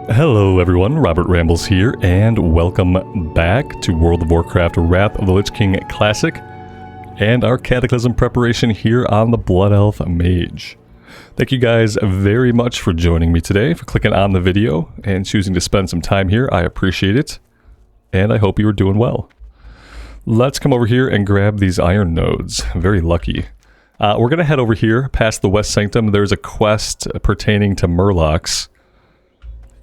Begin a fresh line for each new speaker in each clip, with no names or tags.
Hello everyone, Robert Rambles here, and welcome back to World of Warcraft Wrath of the Lich King Classic, and our Cataclysm preparation here on the Blood Elf Mage. Thank you guys very much for joining me today, for clicking on the video, and choosing to spend some time here. I appreciate it, and I hope you are doing well. Let's come over here and grab these iron nodes. Very lucky. We're going to head over here, past the West Sanctum. There's a quest pertaining to Murlocs.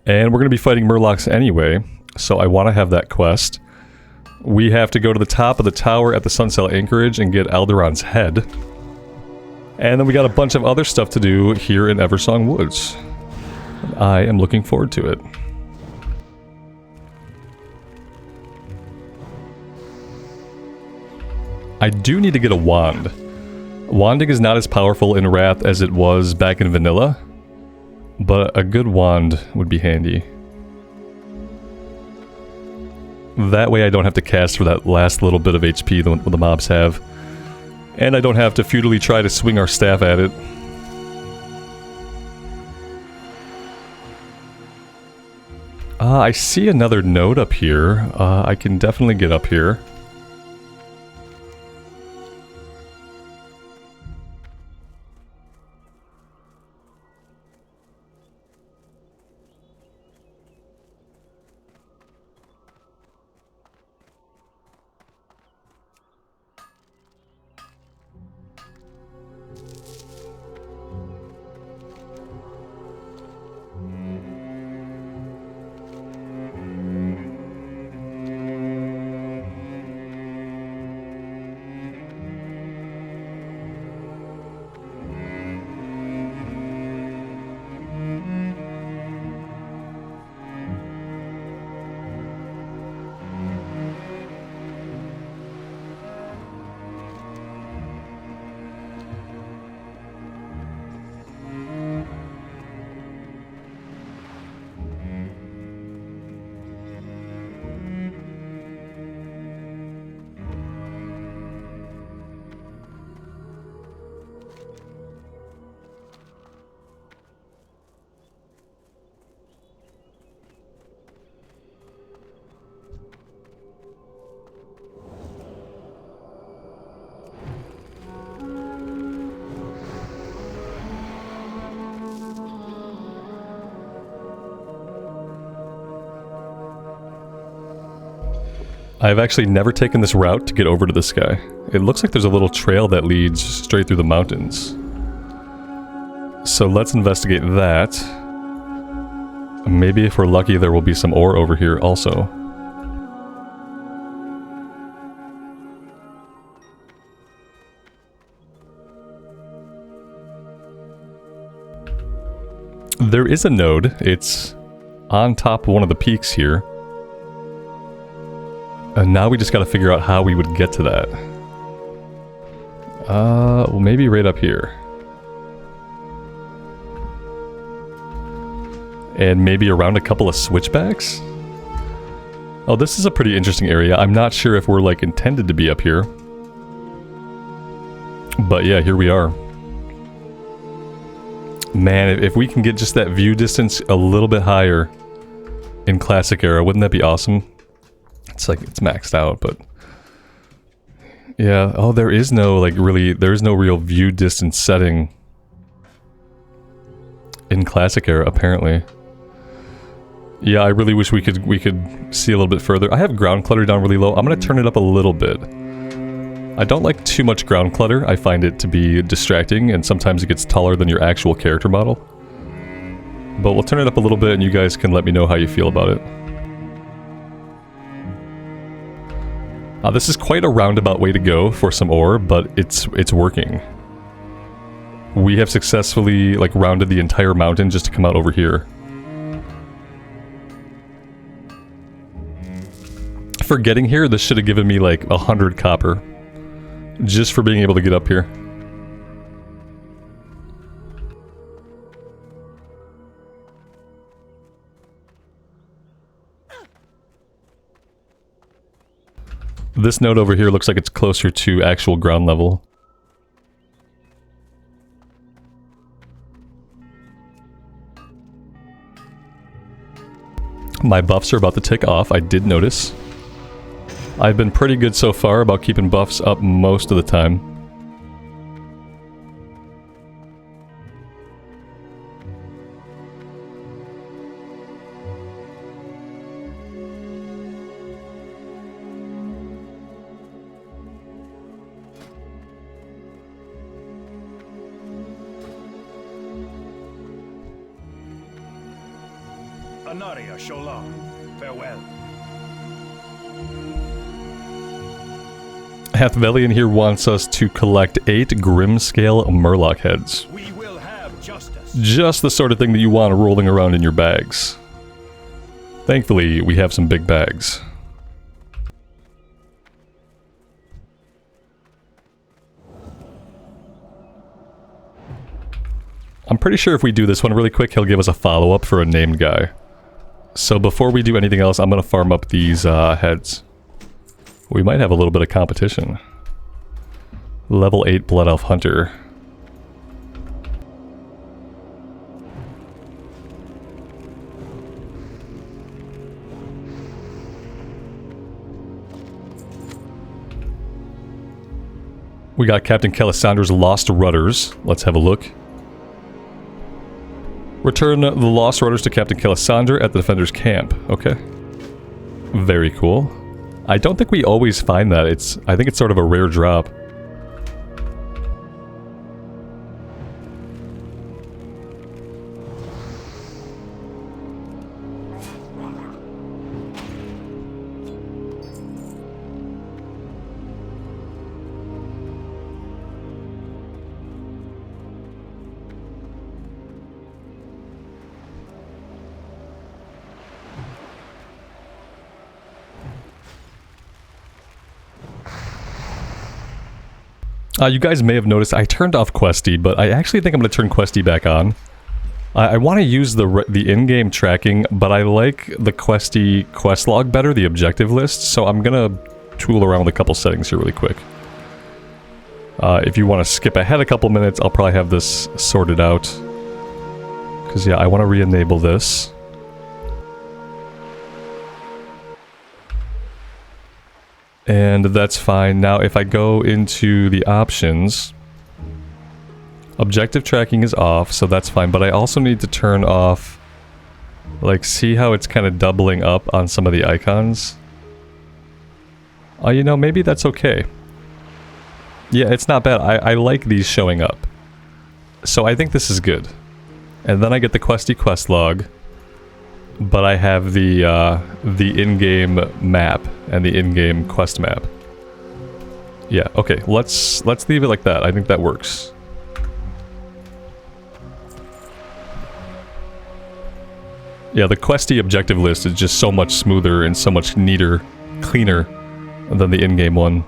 And we're going to be fighting Murlocs anyway, so I want to have that quest. We have to go to the top of the tower at the Sunsail Anchorage and get Alderon's head. And then we got a bunch of other stuff to do here in Eversong Woods. I am looking forward to it. I do need to get a wand. Wanding is not as powerful in Wrath as it was back in Vanilla, but a good wand would be handy. That way I don't have to cast for that last little bit of HP the mobs have. And I don't have to futilely try to swing our staff at it. I see another node up here. I can definitely get up here. I've actually never taken this route to get over to this guy. It looks like there's a little trail that leads straight through the mountains. So let's investigate that. Maybe if we're lucky there will be some ore over here also. There is a node. It's on top of one of the peaks here. And now we just gotta figure out how we would get to that. Well, maybe right up here. And maybe around a couple of switchbacks? Oh, this is a pretty interesting area. I'm not sure if we're, like, intended to be up here. But yeah, here we are. Man, if we can get just that view distance a little bit higher in Classic Era, wouldn't that be awesome? It's like, it's maxed out, but... yeah, oh, there is no, like, really... there is no real view distance setting in Classic Era, apparently. Yeah, I really wish we could see a little bit further. I have ground clutter down really low. I'm gonna turn it up a little bit. I don't like too much ground clutter. I find it to be distracting, and sometimes it gets taller than your actual character model. But we'll turn it up a little bit, and you guys can let me know how you feel about it. This is quite a roundabout way to go for some ore, but it's working. We have successfully, like, rounded the entire mountain just to come out over here. For getting here, this should have given me, like, 100 copper. Just for being able to get up here. This node over here looks like it's closer to actual ground level. My buffs are about to tick off, I did notice. I've been pretty good so far about keeping buffs up most of the time.
Anaria Sholam, farewell.
Hathvelian here wants us to collect 8 Grimscale Murloc heads.
We will have justice.
Just the sort of thing that you want rolling around in your bags. Thankfully, we have some big bags. I'm pretty sure if we do this one really quick, he'll give us a follow-up for a named guy. So before we do anything else, I'm going to farm up these heads. We might have a little bit of competition. Level 8 Blood Elf Hunter. We got Captain Calisandra's Lost Rudders. Let's have a look. Return the Lost Rudders to Captain Calisandra at the Defender's Camp. Okay. Very cool. I don't think we always find that. I think it's sort of a rare drop. You guys may have noticed I turned off Questie, but I actually think I'm going to turn Questie back on. I want to use the in-game tracking, but I like the Questie quest log better, the objective list, so I'm going to tool around with a couple settings here really quick. If you want to skip ahead a couple minutes, I'll probably have this sorted out. Because, yeah, I want to re-enable this. And that's fine. Now, if I go into the options, objective tracking is off, so that's fine. But I also need to turn off, like, see how it's kind of doubling up on some of the icons? You know, maybe that's okay. Yeah, it's not bad. I like these showing up. So I think this is good. And then I get the Questie quest log. But I have the in-game map and the in-game quest map. Yeah, okay, let's leave it like that. I think that works. Yeah, the Questie objective list is just so much smoother and so much neater, cleaner than the in-game one.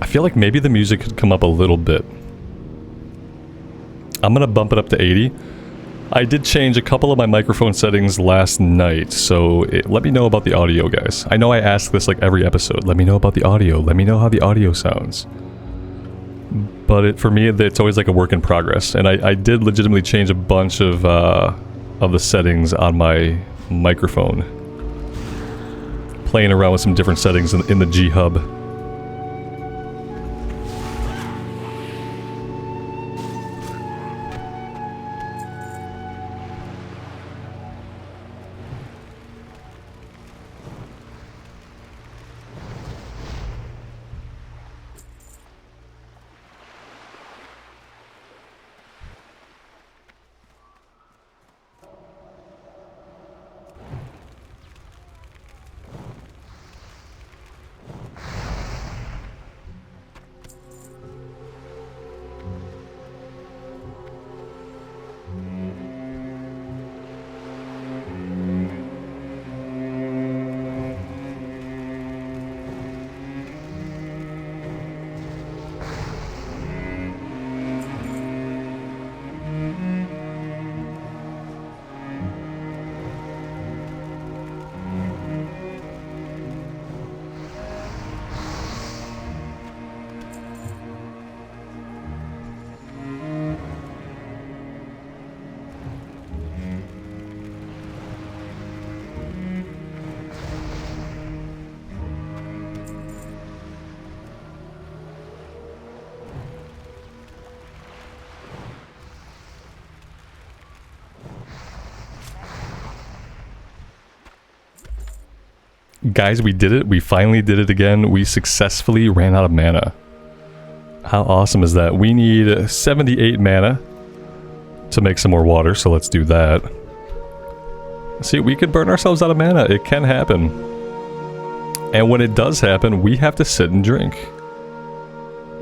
I feel like maybe the music could come up a little bit. I'm gonna bump it up to 80. I did change a couple of my microphone settings last night, so let me know about the audio, guys. I know I ask this like every episode. Let me know about the audio. Let me know how the audio sounds. But for me, it's always like a work in progress. And I did legitimately change a bunch of the settings on my microphone. Playing around with some different settings in the G Hub. Guys, we did it. We finally did it again. We successfully ran out of mana. How awesome is that? We need 78 mana to make some more water, so let's do that. See, we could burn ourselves out of mana. It can happen. And when it does happen, we have to sit and drink.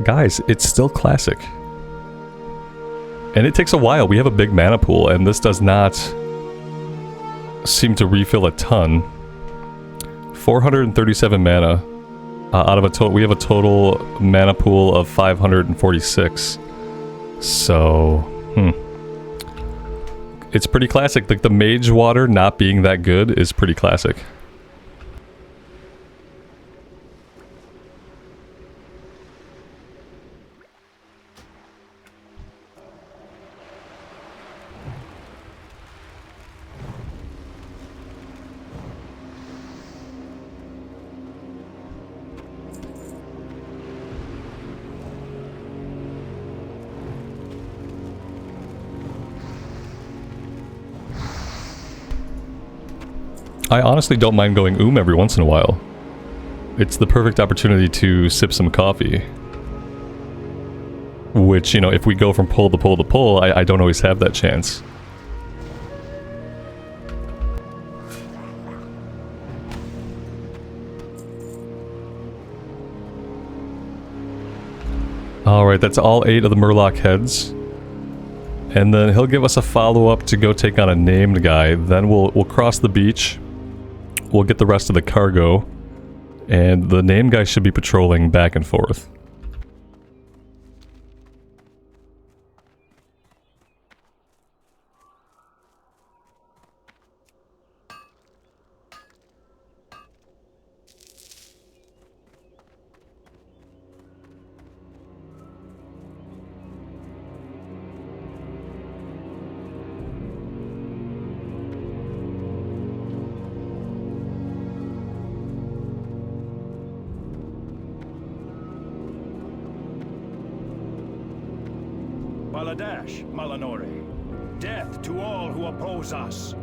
Guys, it's still classic. And it takes a while. We have a big mana pool, and this does not seem to refill a ton. 437 mana out of a total. We have a total mana pool of 546. So, it's pretty classic. Like the mage water not being that good is pretty classic. I honestly don't mind going every once in a while. It's the perfect opportunity to sip some coffee. Which, you know, if we go from pull to pull to pull, I don't always have that chance. Alright, that's all 8 of the Murloc heads. And then he'll give us a follow-up to go take on a named guy. Then we'll cross the beach. We'll get the rest of the cargo, and the named guy should be patrolling back and forth.
Baladash, Malanore. Death to all who oppose us.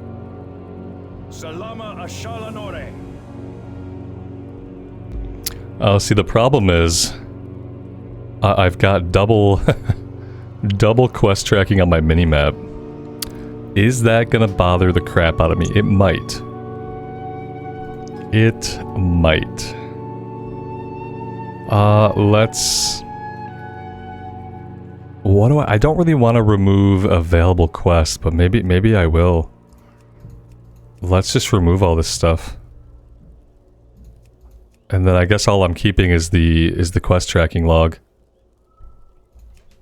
Salama Ashalanore.
Oh, see, the problem is I've got double double quest tracking on my minimap. Is that gonna bother the crap out of me? It might. It might. Let's... What do I don't really want to remove available quests, but maybe I will. Let's just remove all this stuff. And then I guess all I'm keeping is the quest tracking log.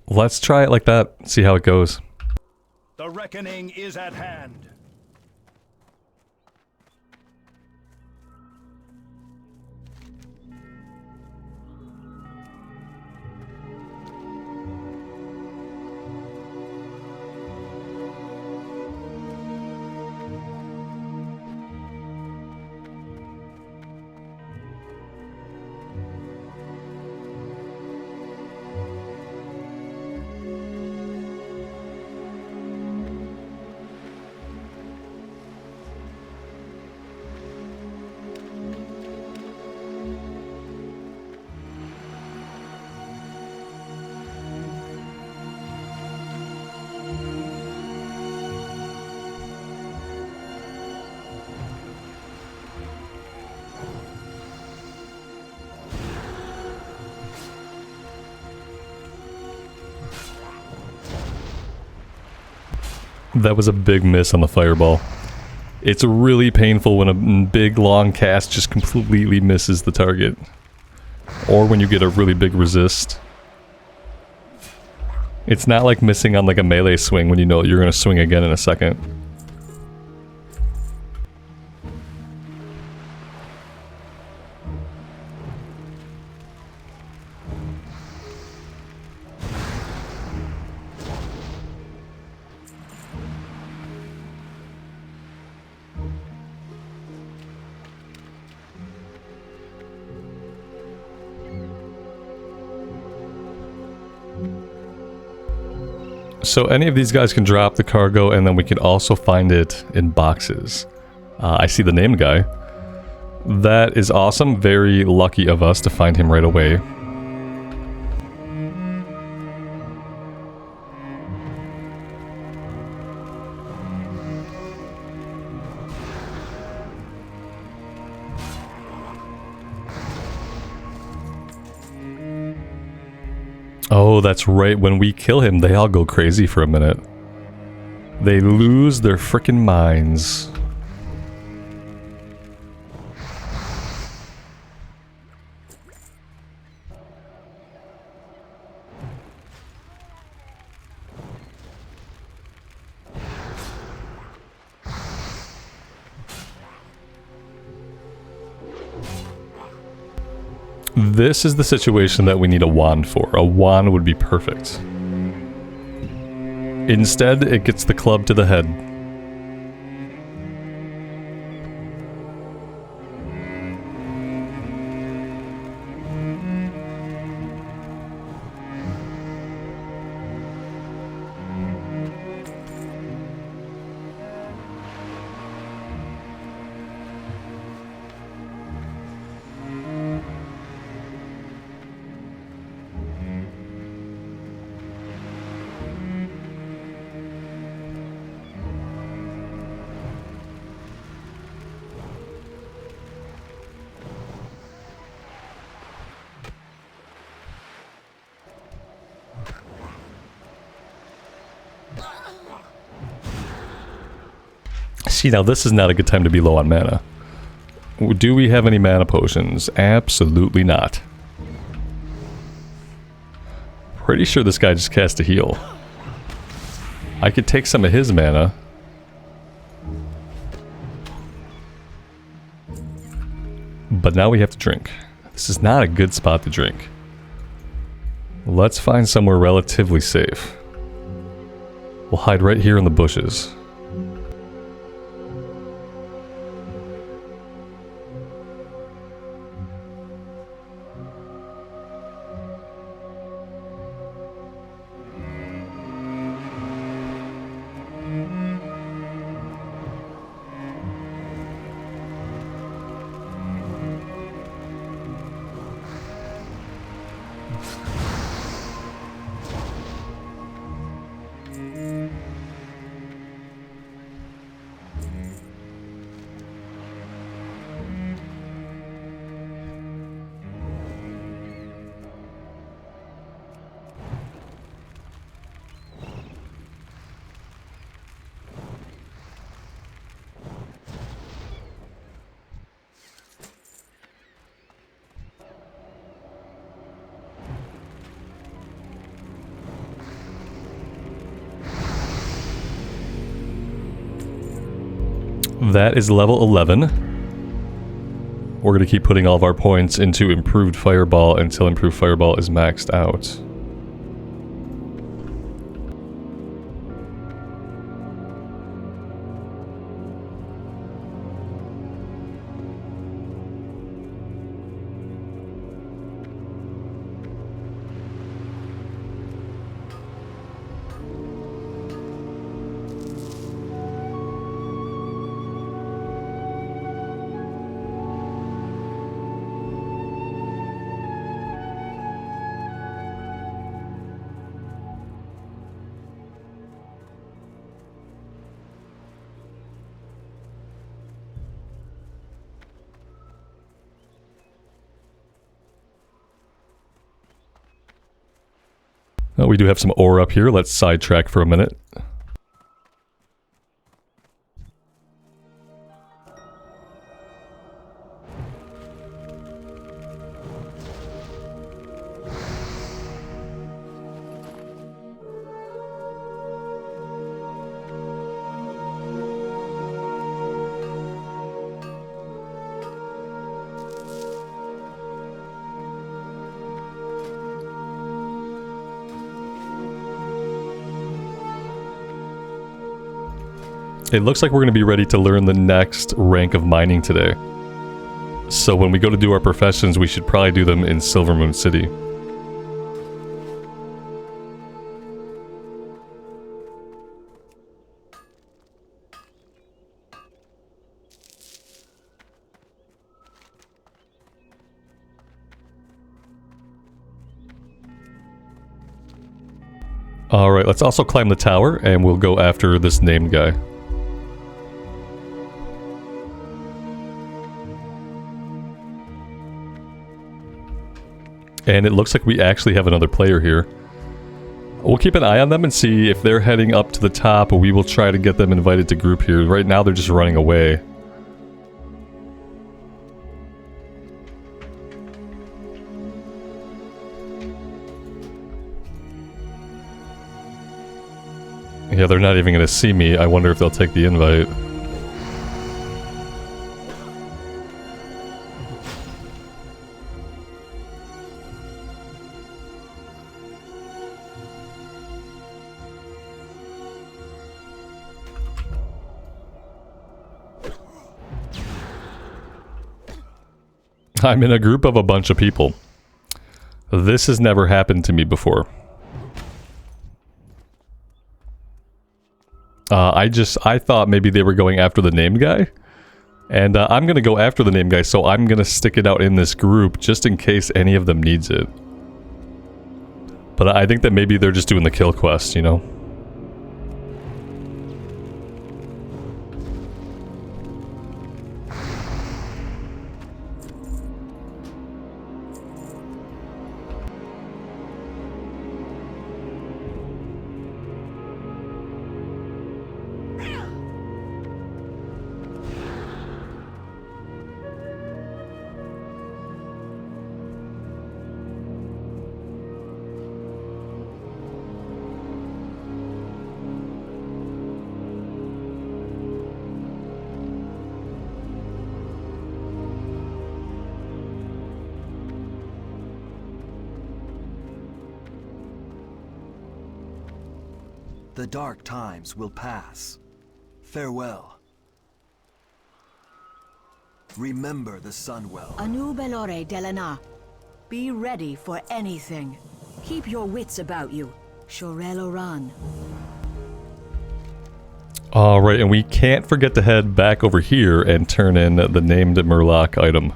Let's try it like that, see how it goes.
The reckoning is at hand.
That was a big miss on the fireball. It's really painful when a big long cast just completely misses the target. Or when you get a really big resist. It's not like missing on like a melee swing when you know you're going to swing again in a second. So any of these guys can drop the cargo, and then we can also find it in boxes. I see the named guy. That is awesome. Very lucky of us to find him right away. Oh, that's right. When we kill him, they all go crazy for a minute. They lose their frickin' minds. This is the situation that we need a wand for. A wand would be perfect. Instead, it gets the club to the head. See, now this is not a good time to be low on mana. Do we have any mana potions? Absolutely not. Pretty sure this guy just cast a heal. I could take some of his mana. But now we have to drink. This is not a good spot to drink. Let's find somewhere relatively safe. We'll hide right here in the bushes. That is level 11. We're going to keep putting all of our points into Improved Fireball until Improved Fireball is maxed out. We do have some ore up here. Let's sidetrack for a minute. It looks like we're going to be ready to learn the next rank of mining today. So when we go to do our professions, we should probably do them in Silvermoon City. Alright, let's also climb the tower, and we'll go after this named guy. And it looks like we actually have another player here. We'll keep an eye on them and see if they're heading up to the top. We will try to get them invited to group here. Right now they're just running away. Yeah, they're not even going to see me. I wonder if they'll take the invite. I'm in a group of a bunch of people. This has never happened to me before. I thought maybe they were going after the named guy. And I'm going to go after the named guy, so I'm going to stick it out in this group just in case any of them needs it. But I think that maybe they're just doing the kill quest, you know?
The dark times will pass. Farewell. Remember the sun well.
Anu Belore Delana. Be ready for anything. Keep your wits about you. Shorel Oran.
Alright, and we can't forget to head back over here and turn in the named Murloc item.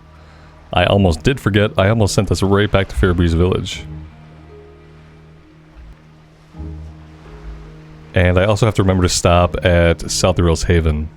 I almost did forget. I almost sent us right back to Fairbreeze Village. And I also have to remember to stop at Southrill's Haven.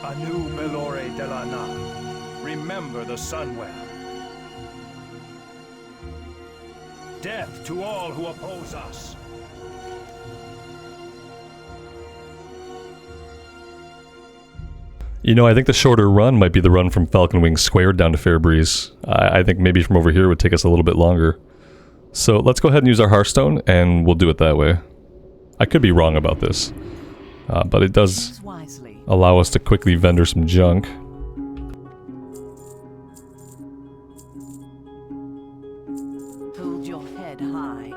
Anu Belore Delana. Remember the sun well. Death to all who oppose us.
You know, I think the shorter run might be the run from Falcon Wings Squared down to Fairbreeze. I think maybe from over here would take us a little bit longer. So let's go ahead and use our Hearthstone, and we'll do it that way. I could be wrong about this, but it does allow us to quickly vendor some junk.
Hold your head high.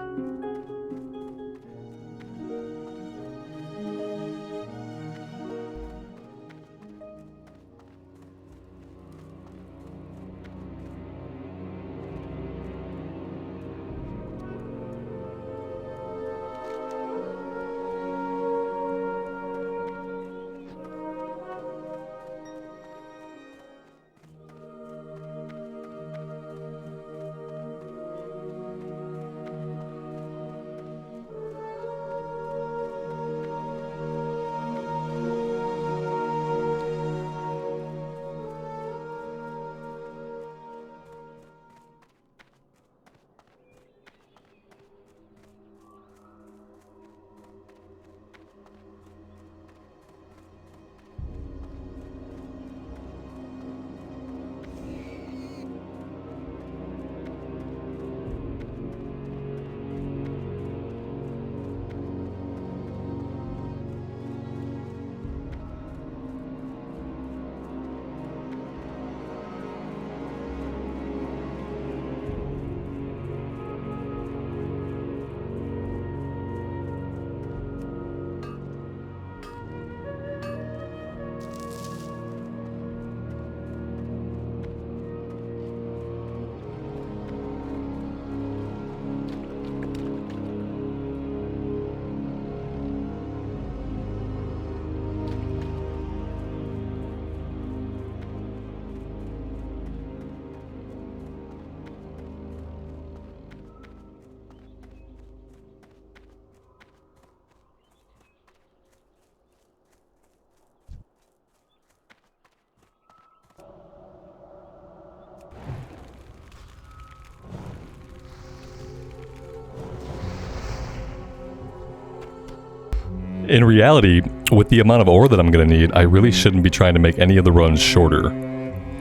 In reality, with the amount of ore that I'm going to need, I really shouldn't be trying to make any of the runs shorter.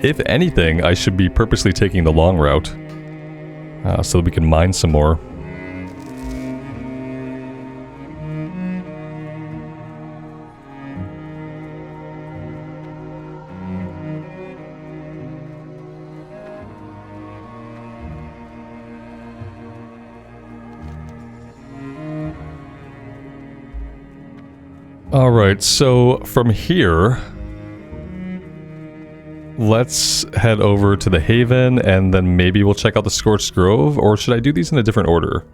If anything, I should be purposely taking the long route, so that we can mine some more. Alright, so from here, let's head over to the Haven, and then maybe we'll check out the Scorched Grove, or should I do these in a different order?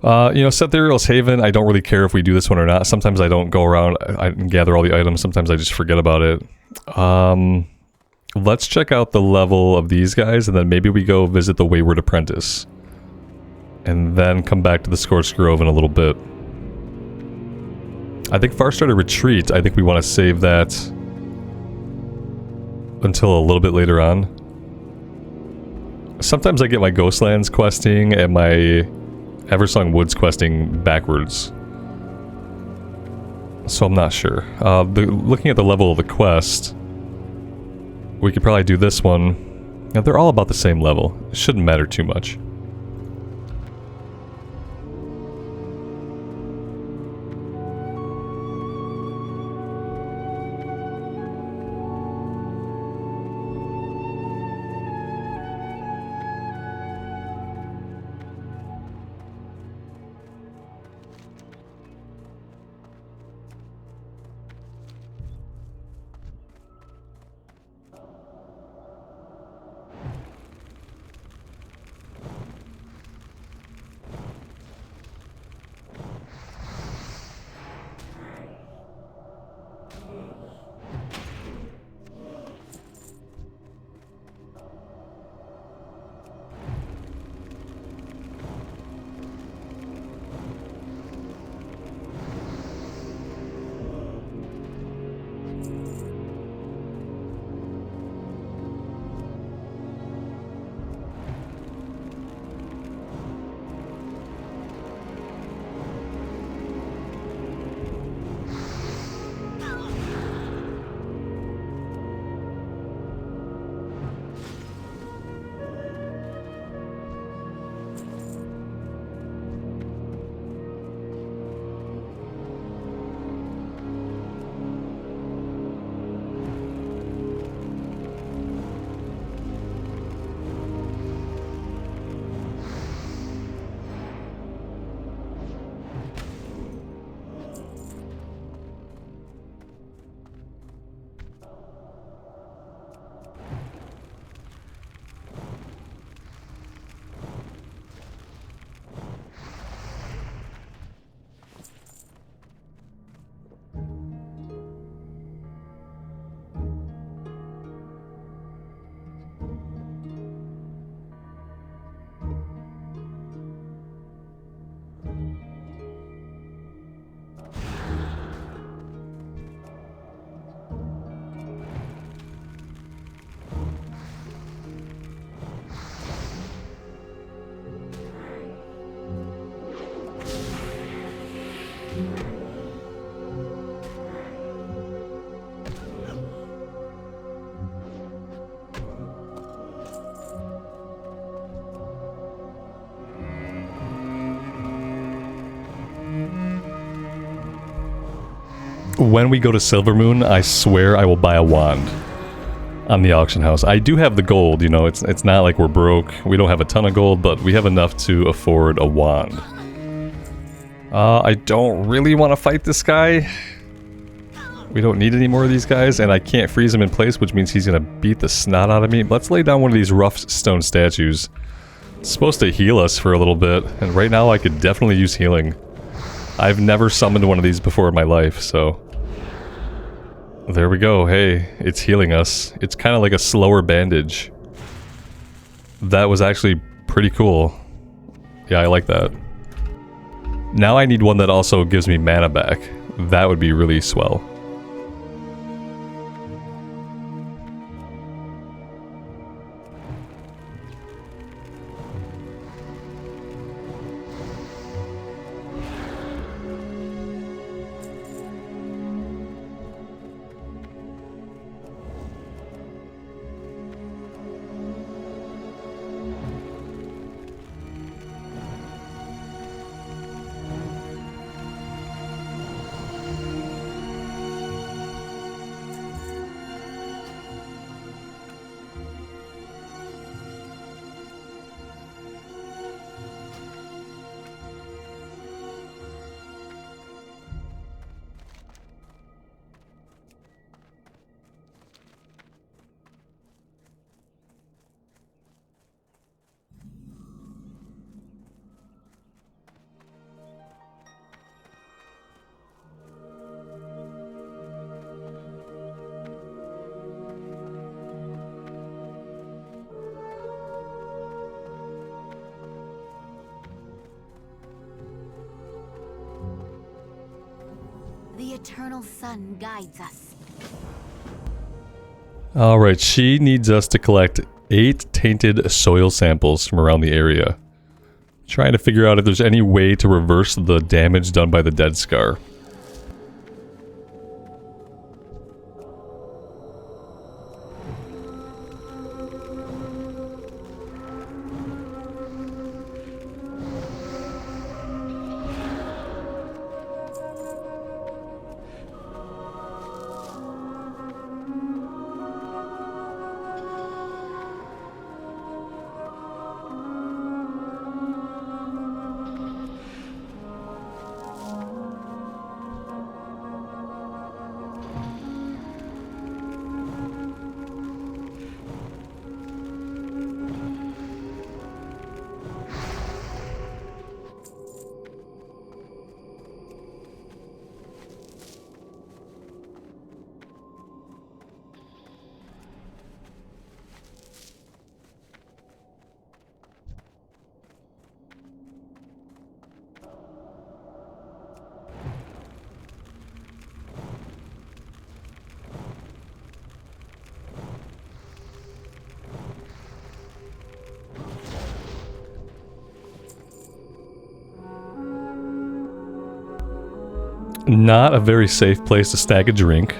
You know, Setheriel's Haven, I don't really care if we do this one or not. Sometimes I don't go around and gather all the items, sometimes I just forget about it. Let's check out the level of these guys, and then maybe we go visit the Wayward Apprentice. And then come back to the Scorched Grove in a little bit. I think Farstarter Retreat, I think we want to save that until a little bit later on. Sometimes I get my Ghostlands questing and my Eversong Woods questing backwards. So I'm not sure. Looking at the level of the quest, we could probably do this one. Now, they're all about the same level. It shouldn't matter too much. When we go to Silvermoon, I swear I will buy a wand on the auction house. I do have the gold, you know, it's not like we're broke. We don't have a ton of gold, but we have enough to afford a wand. I don't really want to fight this guy. We don't need any more of these guys, and I can't freeze him in place, which means he's gonna beat the snot out of me. Let's lay down one of these rough stone statues. It's supposed to heal us for a little bit, and right now I could definitely use healing. I've never summoned one of these before in my life, so... There we go, hey, it's healing us. It's kind of like a slower bandage. That was actually pretty cool. Yeah, I like that. Now I need one that also gives me mana back. That would be really swell.
eternal sun guides us.
Alright, she needs us to collect 8 tainted soil samples from around the area. Trying to figure out if there's any way to reverse the damage done by the Dead Scar. Not a very safe place to stag a drink.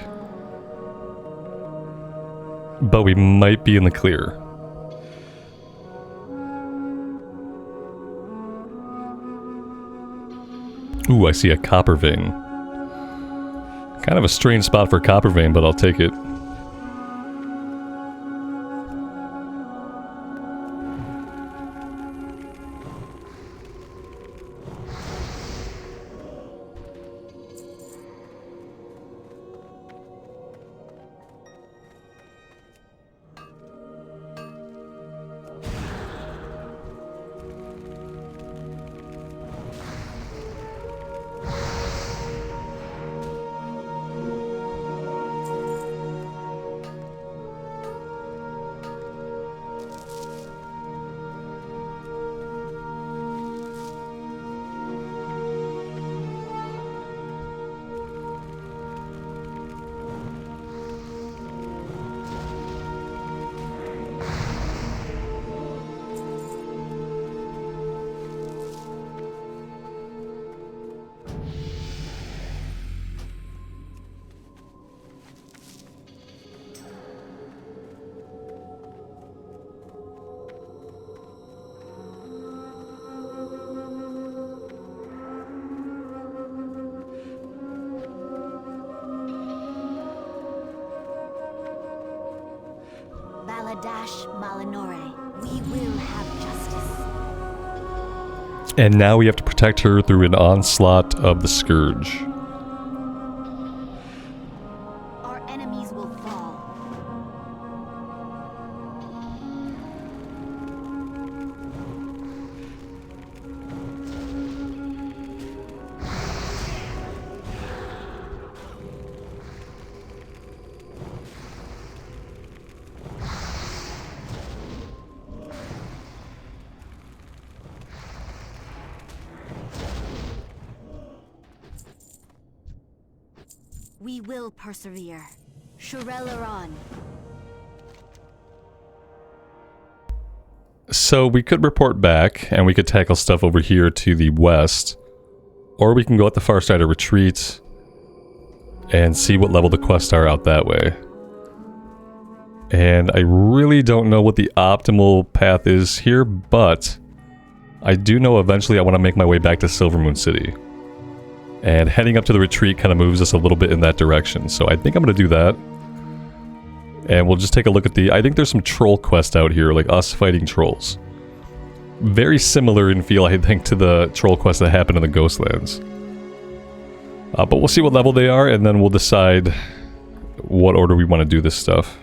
But we might be in the clear. Ooh, I see a copper vein. Kind of a strange spot for a copper vein, but I'll take it.
Baladash Malinore, we will have justice.
And now we have to protect her through an onslaught of the Scourge.
Our enemies will fall. We will persevere. Shurelaran.
So we could report back, and we could tackle stuff over here to the west. Or we can go at the far side of retreat and see what level the quests are out that way. And I really don't know what the optimal path is here, but I do know eventually I want to make my way back to Silvermoon City. And heading up to the retreat kind of moves us a little bit in that direction. So I think I'm going to do that. And we'll just take a look at the... I think there's some troll quests out here, like us fighting trolls. Very similar in feel, I think, to the troll quests that happen in the Ghostlands. But we'll see what level they are, and then we'll decide what order we want to do this stuff.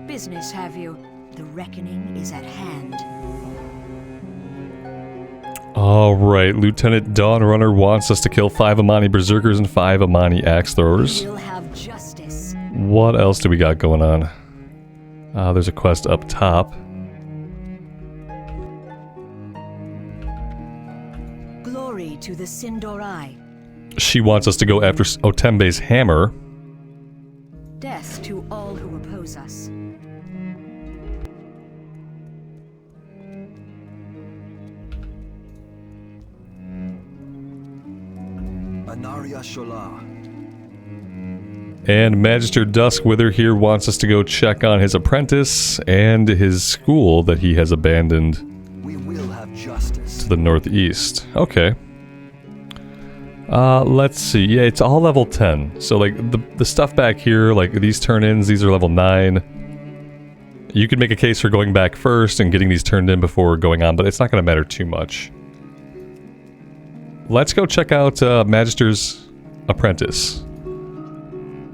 business, have you? The reckoning is at hand.
Alright, Lieutenant Dawnrunner wants us to kill 5 Amani Berserkers and 5 Amani Axe Throwers.
We'll have justice.
What else do we got going on? There's a quest up top.
Glory to the Sindorai.
She wants us to go after Otembe's hammer.
Death to all who oppose us.
Anaria Shola.
And Magister Duskwither here wants us to go check on his apprentice and his school that he has abandoned
We will have justice.
to the northeast. Okay. Let's see. Yeah, it's all level 10. So, like, the stuff back here, like, these turn-ins, these are level 9. You could make a case for going back first and getting these turned in before going on, but it's not going to matter too much. Let's go check out Magister's apprentice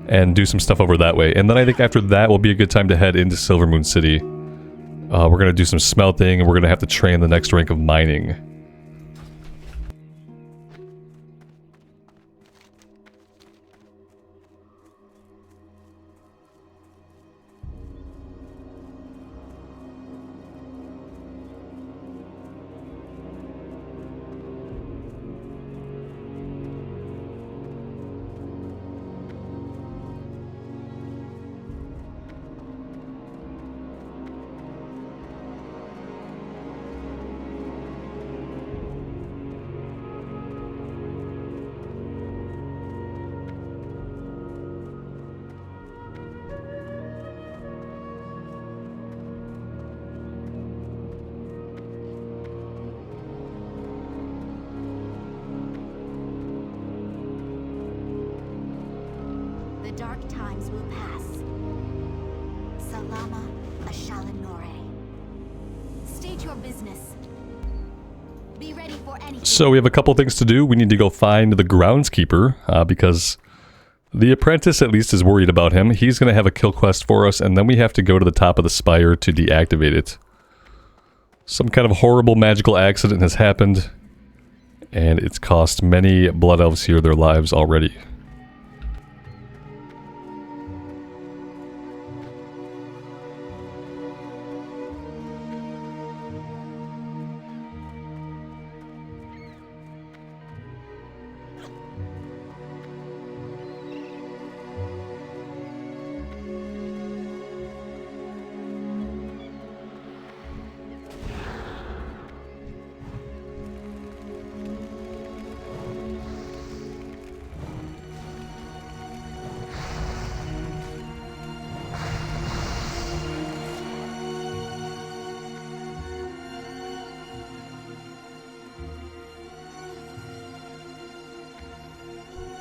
and do some stuff over that way. And then I think after that will be a good time to head into Silvermoon City. We're going to do some smelting, and we're going to have to train the next rank of mining.
The dark times will pass. Salama Ashalanore. State your business. Be ready for anything.
So we have a couple things to do. We need to go find the groundskeeper, because the apprentice at least is worried about him. He's going to have a kill quest for us, and then we have to go to the top of the spire to deactivate it. Some kind of horrible magical accident has happened, and it's cost many Blood Elves here their lives already.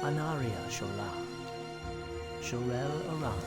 Anaria Shola. Shorel Aran.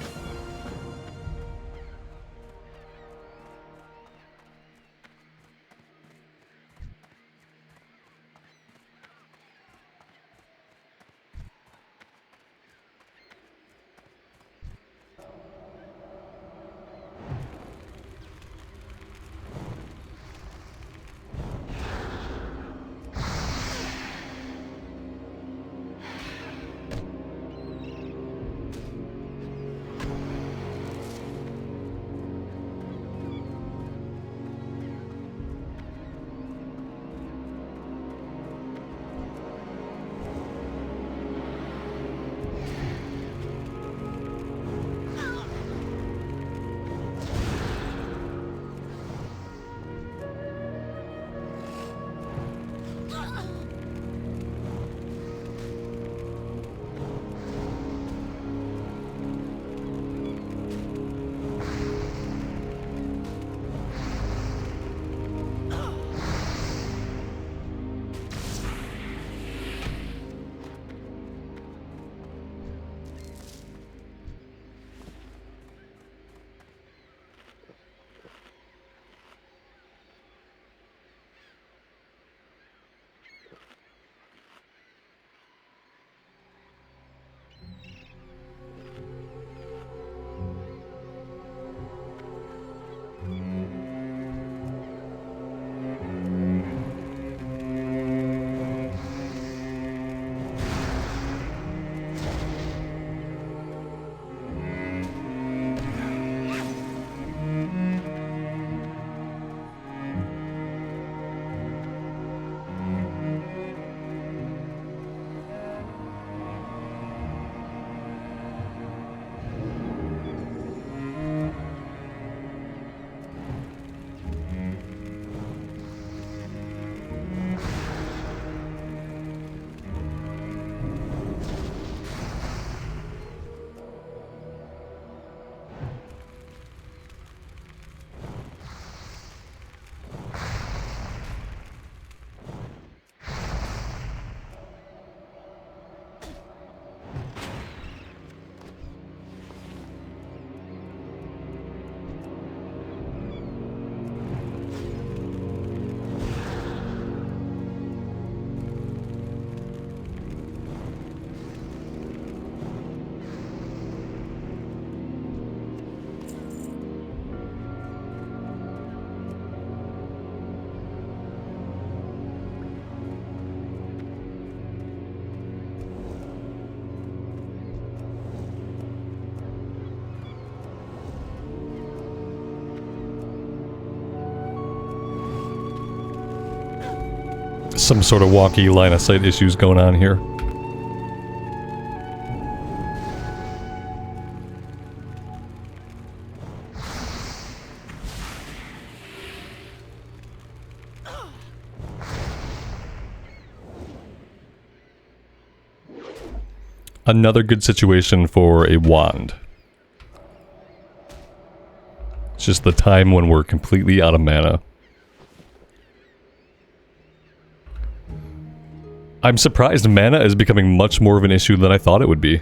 some sort of wonky line of sight issues going on here. Another good situation for a wand. It's just the time when we're completely out of mana. I'm surprised mana is becoming much more of an issue than I thought it would be.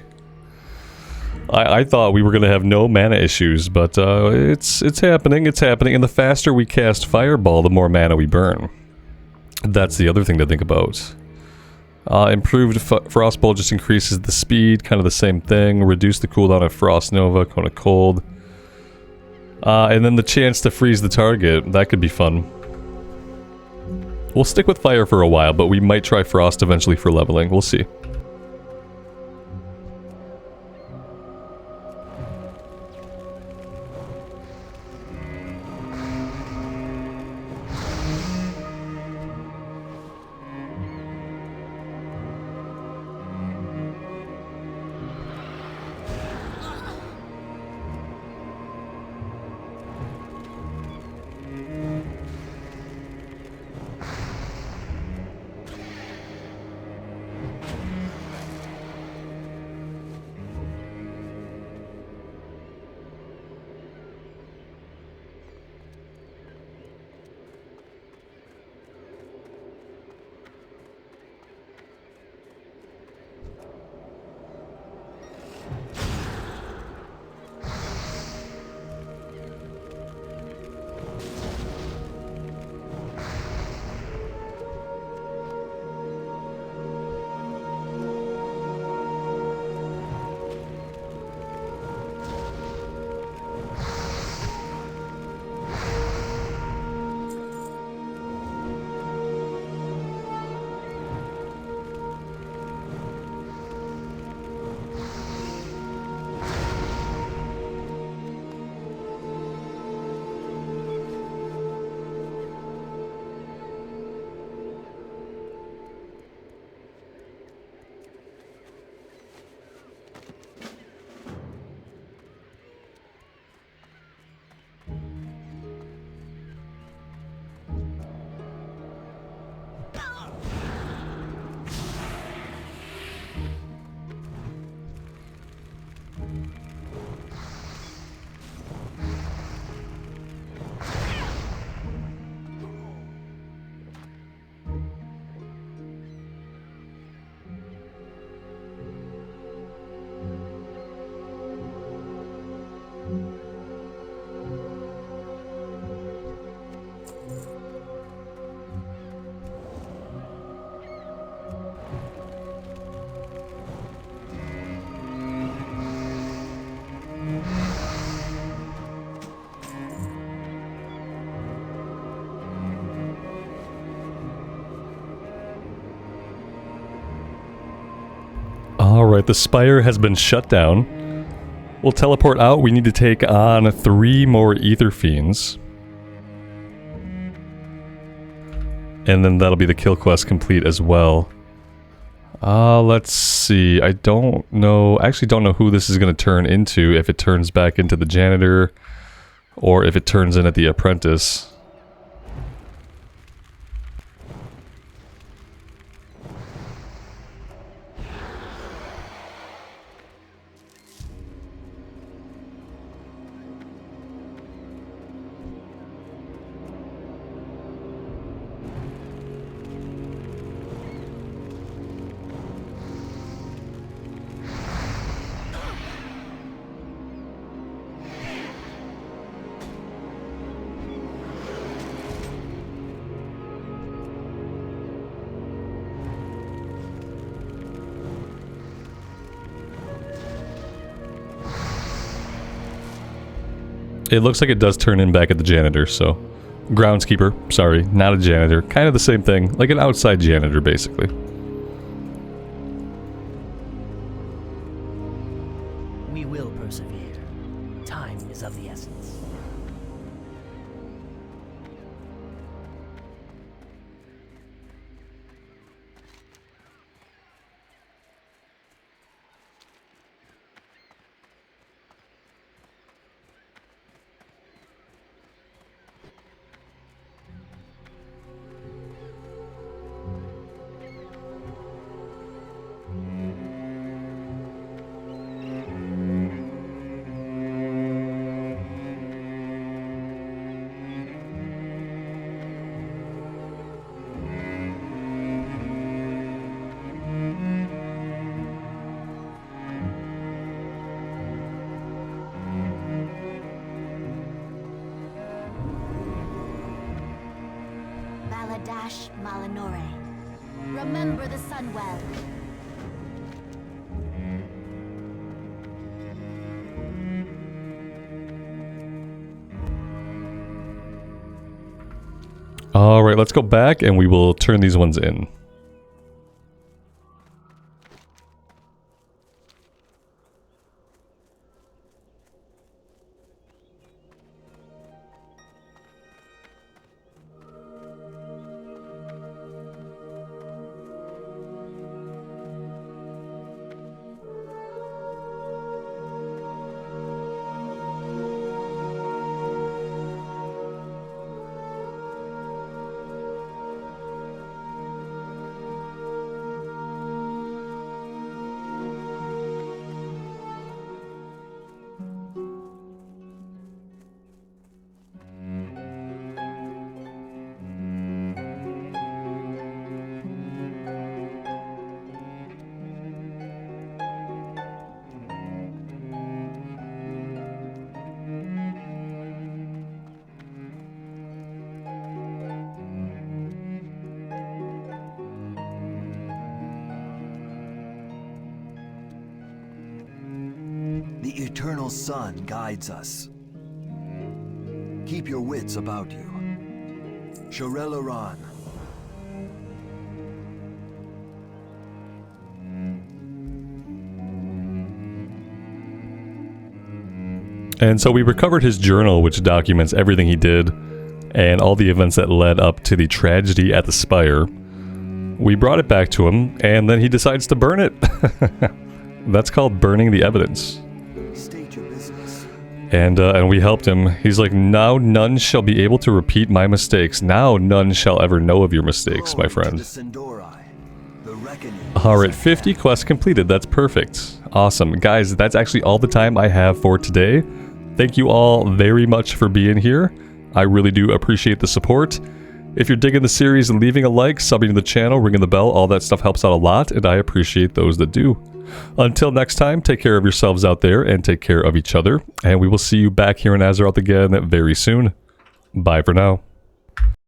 I thought we were going to have no mana issues, but it's happening, and the faster we cast Fireball, the more mana we burn. That's the other thing to think about. Improved Frostbolt just increases the speed, kind of the same thing. Reduce the cooldown of Frost Nova, Cone of Cold. And then the chance to freeze the target, that could be fun. We'll stick with Fire for a while, but we might try Frost eventually for leveling, we'll see. Alright, the Spire has been shut down. We'll teleport out. We need to take on 3 more Ether Fiends. And then that'll be the kill quest complete as well. Let's see. I don't know. I actually don't know who this is going to turn into. If it turns back into the Janitor, or if it turns in at the Apprentice. It looks like it does turn in back at the Janitor, so... Groundskeeper, sorry, not a Janitor. Kind of the same thing, like an outside Janitor, basically.
We will persevere. Time is of the essence.
Ash Malinore. Remember the sun well.
Alright, let's go back and we will turn these ones in.
The eternal sun guides us. Keep your wits about you. Shorel-Aran.
And so we recovered his journal, which documents everything he did and all the events that led up to the tragedy at the Spire. We brought it back to him, and then he decides to burn it. That's called burning the evidence.
State your business.
And we helped him. He's like, now none shall be able to repeat my mistakes. Now none shall ever know of your mistakes, my friend. Alright, 50 quests completed. That's perfect. Awesome. Guys, that's actually all the time I have for today. Thank you all very much for being here. I really do appreciate the support. If you're digging the series, leaving a like, subbing to the channel, ringing the bell, all that stuff helps out a lot, and I appreciate those that do. Until next time, take care of yourselves out there and take care of each other, and we will see you back here in Azeroth again very soon. Bye for now.